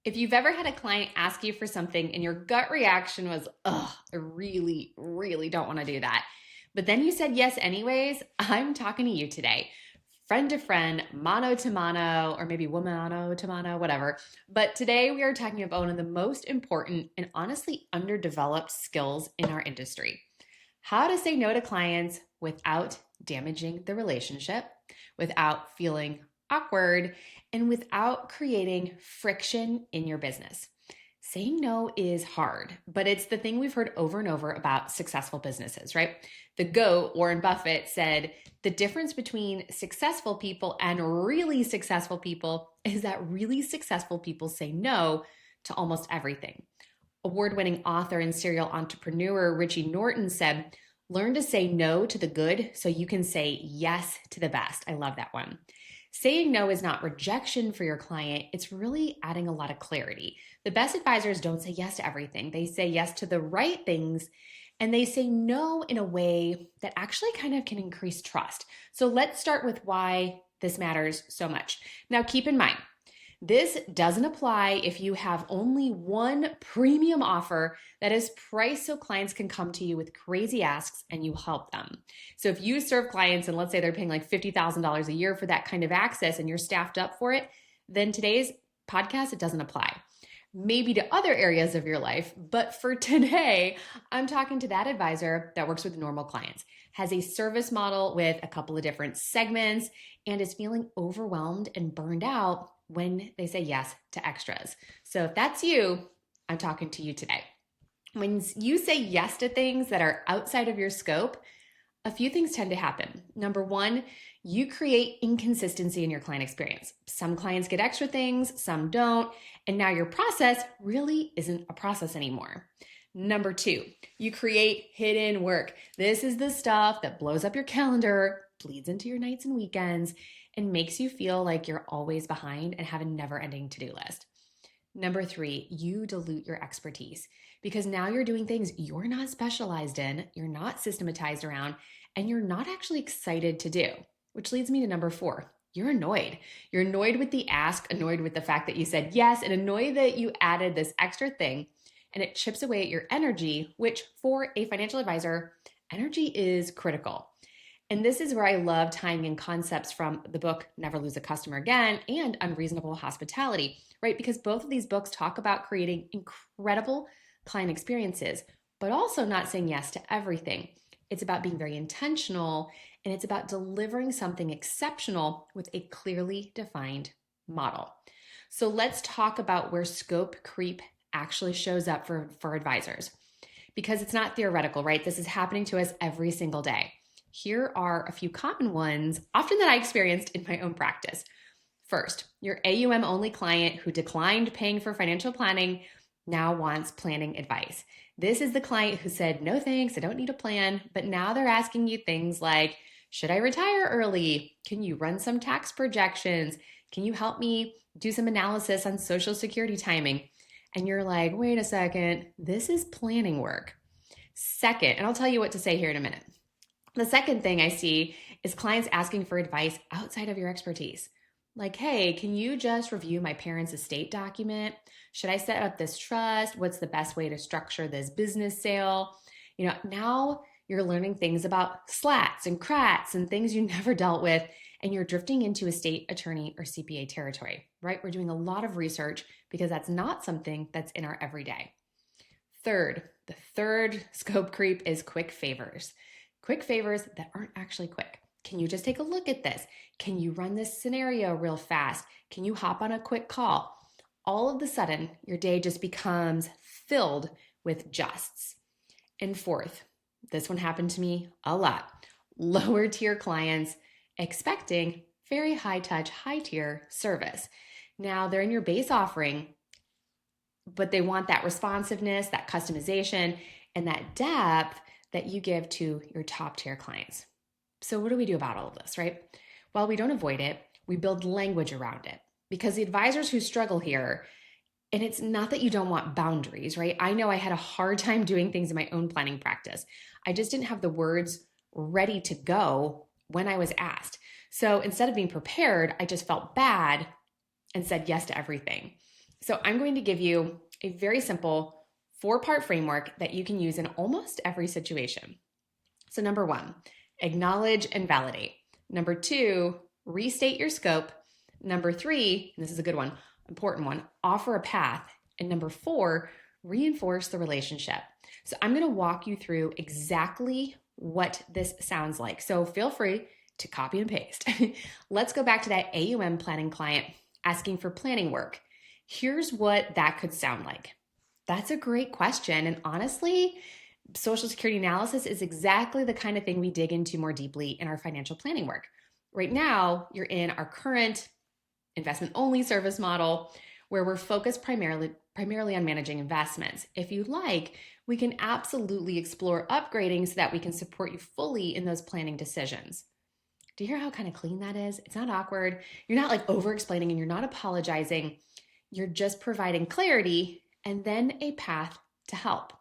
If you've ever had a client ask you for something and your gut reaction was, ugh, I really don't want to do that, but then you said yes anyways, I'm talking to you today. Friend to friend, mano to mano, or maybe woman to mano, whatever. But today we are talking about one of the most important and honestly underdeveloped skills in our industry: how to say no to clients without damaging the relationship, without feeling awkward, and without creating friction in your business. Saying no is hard, but it's the thing we've heard over and over about successful businesses, right? The GOAT, Warren Buffett, said the difference between successful people and really successful people is that really successful people say no to almost everything. Award-winning author and serial entrepreneur Richie Norton said, learn to say no to the good so you can say yes to the best. I love that one. Saying no is not rejection for your client. It's really adding a lot of clarity. The best advisors don't say yes to everything. They say yes to the right things, and they say no in a way that actually kind of can increase trust. So let's start with why this matters so much. Now, keep in mind, this doesn't apply if you have only one premium offer that is priced so clients can come to you with crazy asks and you help them. So if you serve clients and let's say they're paying like $50,000 a year for that kind of access and you're staffed up for it, then today's podcast, it doesn't apply. Maybe to other areas of your life, but for today, I'm talking to that advisor that works with normal clients, has a service model with a couple of different segments, and is feeling overwhelmed and burned out when they say yes to extras. So if that's you, I'm talking to you today. When you say yes to things that are outside of your scope, a few things tend to happen. Number one, you create inconsistency in your client experience. Some clients get extra things, some don't, and now your process really isn't a process anymore. Number two, you create hidden work. This is the stuff that blows up your calendar, bleeds into your nights and weekends, and makes you feel like you're always behind and have a never-ending to-do list. Number three, you dilute your expertise because now you're doing things you're not specialized in, you're not systematized around, and you're not actually excited to do. Which leads me to number four, you're annoyed. You're annoyed with the ask, annoyed with the fact that you said yes, and annoyed that you added this extra thing, and it chips away at your energy, which for a financial advisor, energy is critical. And this is where I love tying in concepts from the book Never Lose a Customer Again and Unreasonable Hospitality, right? Because both of these books talk about creating incredible client experiences, but also not saying yes to everything. It's about being very intentional, and it's about delivering something exceptional with a clearly defined model. So let's talk about where scope creep actually shows up for advisors, because it's not theoretical, right? This is happening to us every single day. Here are a few common ones, often that I experienced in my own practice. First, your AUM-only client who declined paying for financial planning now wants planning advice. This is the client who said, no thanks, I don't need a plan, but now they're asking you things like, should I retire early? Can you run some tax projections? Can you help me do some analysis on Social Security timing? And you're like, wait a second, this is planning work. Second, and I'll tell you what to say here in a minute. The second thing I see is clients asking for advice outside of your expertise. Like, hey, can you just review my parents' estate document? Should I set up this trust? What's the best way to structure this business sale? Now you're learning things about slats and crats and things you never dealt with, and you're drifting into estate attorney or CPA territory, right? We're doing a lot of research because that's not something that's in our everyday. Third, the third scope creep is quick favors. Quick favors that aren't actually quick. Can you just take a look at this? Can you run this scenario real fast? Can you hop on a quick call? All of a sudden, your day just becomes filled with justs. And fourth, this one happened to me a lot. Lower tier clients expecting very high touch, high tier service. Now they're in your base offering, but they want that responsiveness, that customization, and that depth that you give to your top tier clients. So what do we do about all of this, right? Well, we don't avoid it. We build language around it, because the advisors who struggle here, and it's not that you don't want boundaries, right? I know I had a hard time doing things in my own planning practice. I just didn't have the words ready to go when I was asked. So instead of being prepared, I just felt bad and said yes to everything. So I'm going to give you a very simple 4-part framework that you can use in almost every situation. So number 1, acknowledge and validate. Number 2, restate your scope. Number 3, and this is a good one, important one, offer a path. And number 4, reinforce the relationship. So I'm going to walk you through exactly what this sounds like. So feel free to copy and paste. Let's go back to that AUM planning client asking for planning work. Here's what that could sound like. That's a great question. And honestly, Social Security analysis is exactly the kind of thing we dig into more deeply in our financial planning work. Right now, you're in our current investment-only service model where we're focused primarily on managing investments. If you like, we can absolutely explore upgrading so that we can support you fully in those planning decisions. Do you hear how kind of clean that is? It's not awkward. You're not like over-explaining and you're not apologizing. You're just providing clarity and then a path to help.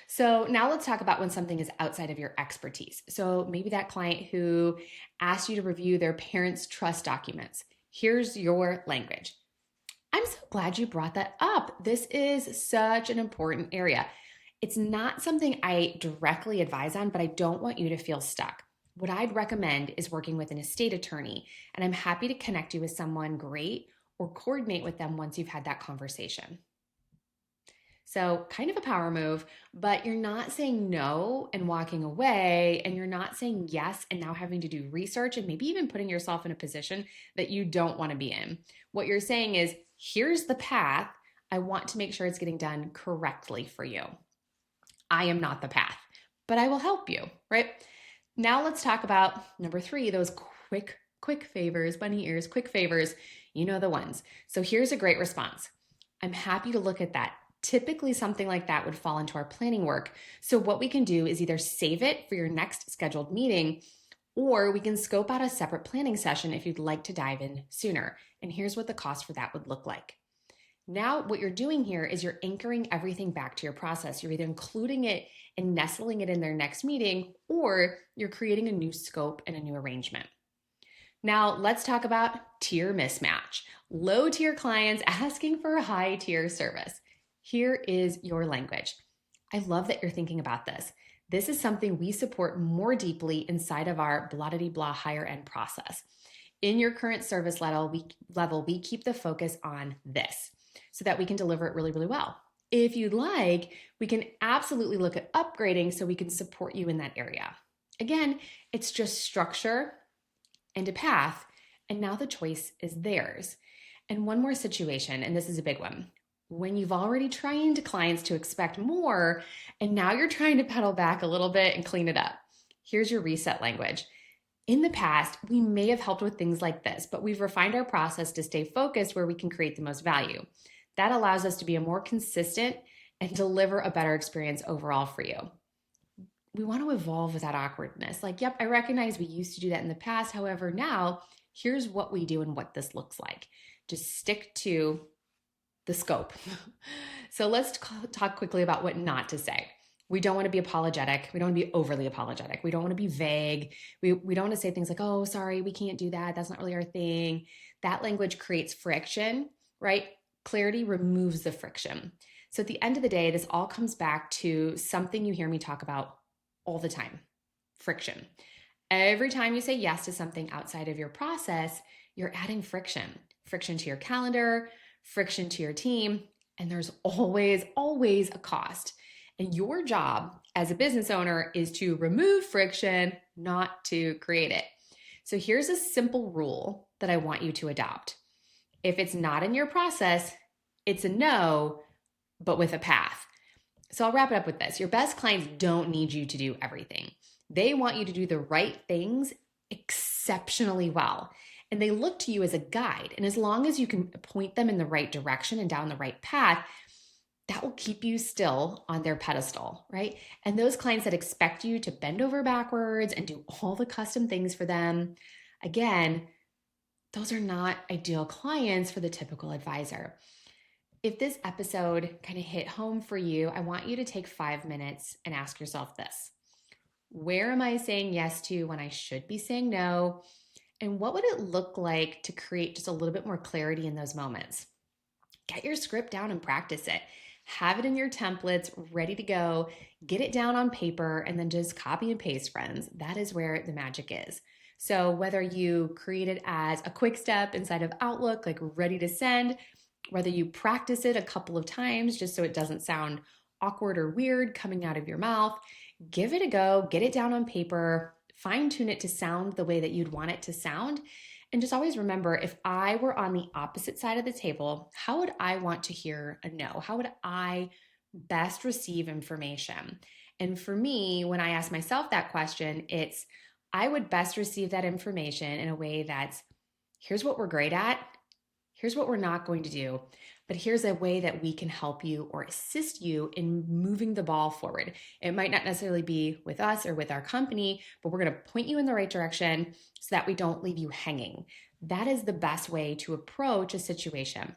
So now let's talk about when something is outside of your expertise. So maybe that client who asked you to review their parents' trust documents. Here's your language. I'm so glad you brought that up. This is such an important area. It's not something I directly advise on, but I don't want you to feel stuck. What I'd recommend is working with an estate attorney, and I'm happy to connect you with someone great or coordinate with them once you've had that conversation. So kind of a power move, but you're not saying no and walking away, and you're not saying yes and now having to do research and maybe even putting yourself in a position that you don't want to be in. What you're saying is, here's the path. I want to make sure it's getting done correctly for you. I am not the path, but I will help you, right? Now let's talk about number 3, those quick favors, bunny ears, quick favors. You know the ones. So here's a great response. I'm happy to look at that. Typically, something like that would fall into our planning work. So what we can do is either save it for your next scheduled meeting, or we can scope out a separate planning session if you'd like to dive in sooner. And here's what the cost for that would look like. Now, what you're doing here is you're anchoring everything back to your process. You're either including it and nestling it in their next meeting, or you're creating a new scope and a new arrangement. Now, let's talk about tier mismatch. Low tier clients asking for a high tier service. Here is your language. I love that you're thinking about this. This is something we support more deeply inside of our blah-de-blah higher end process. In your current service level, we keep the focus on this so that we can deliver it really, really well. If you'd like, we can absolutely look at upgrading so we can support you in that area. Again, it's just structure and a path, and now the choice is theirs. And one more situation, and this is a big one. When you've already trained clients to expect more, and now you're trying to pedal back a little bit and clean it up. Here's your reset language. In the past, we may have helped with things like this, but we've refined our process to stay focused where we can create the most value. That allows us to be a more consistent and deliver a better experience overall for you. We want to evolve without awkwardness. Like, yep, I recognize we used to do that in the past. However, now here's what we do and what this looks like. Just stick to the scope. So let's talk quickly about what not to say. We don't want to be apologetic. We don't want to be overly apologetic. We don't want to be vague. We don't want to say things like, oh, sorry, we can't do that. That's not really our thing. That language creates friction, right? Clarity removes the friction. So at the end of the day, this all comes back to something you hear me talk about all the time: friction. Every time you say yes to something outside of your process, you're adding friction to your calendar, friction to your team, and there's always a cost. And your job as a business owner is to remove friction, not to create it. So here's a simple rule that I want you to adopt. If it's not in your process, it's a no, but with a path. So I'll wrap it up with this. Your best clients don't need you to do everything. They want you to do the right things exceptionally well. And they look to you as a guide. And as long as you can point them in the right direction and down the right path, that will keep you still on their pedestal, right? And those clients that expect you to bend over backwards and do all the custom things for them, again, those are not ideal clients for the typical advisor. If this episode kind of hit home for you, I want you to take 5 minutes and ask yourself this: where am I saying yes to when I should be saying no? And what would it look like to create just a little bit more clarity in those moments? get your script down and practice it. Have it in your templates ready to go. Get it down on paper and then just copy and paste, friends. That is where the magic is. So whether you create it as a quick step inside of Outlook, like ready to send, whether you practice it a couple of times just so it doesn't sound awkward or weird coming out of your mouth, give it a go, get it down on paper, fine tune it to sound the way that you'd want it to sound. And just always remember, if I were on the opposite side of the table, how would I want to hear a no? How would I best receive information? And for me, when I ask myself that question, it's I would best receive that information in a way that's here's what we're great at, here's what we're not going to do, but here's a way that we can help you or assist you in moving the ball forward. It might not necessarily be with us or with our company, but we're going to point you in the right direction so that we don't leave you hanging. That is the best way to approach a situation.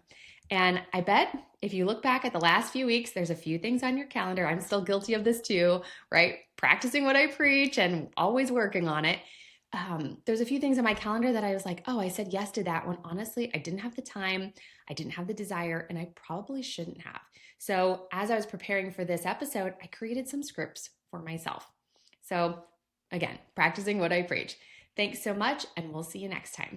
And I bet if you look back at the last few weeks, there's a few things on your calendar. I'm still guilty of this too, right? Practicing what I preach and always working on it. There's a few things on my calendar that I was like, oh, I said yes to that when honestly, I didn't have the time, I didn't have the desire, and I probably shouldn't have. So as I was preparing for this episode, I created some scripts for myself. So again, practicing what I preach. Thanks so much, and we'll see you next time.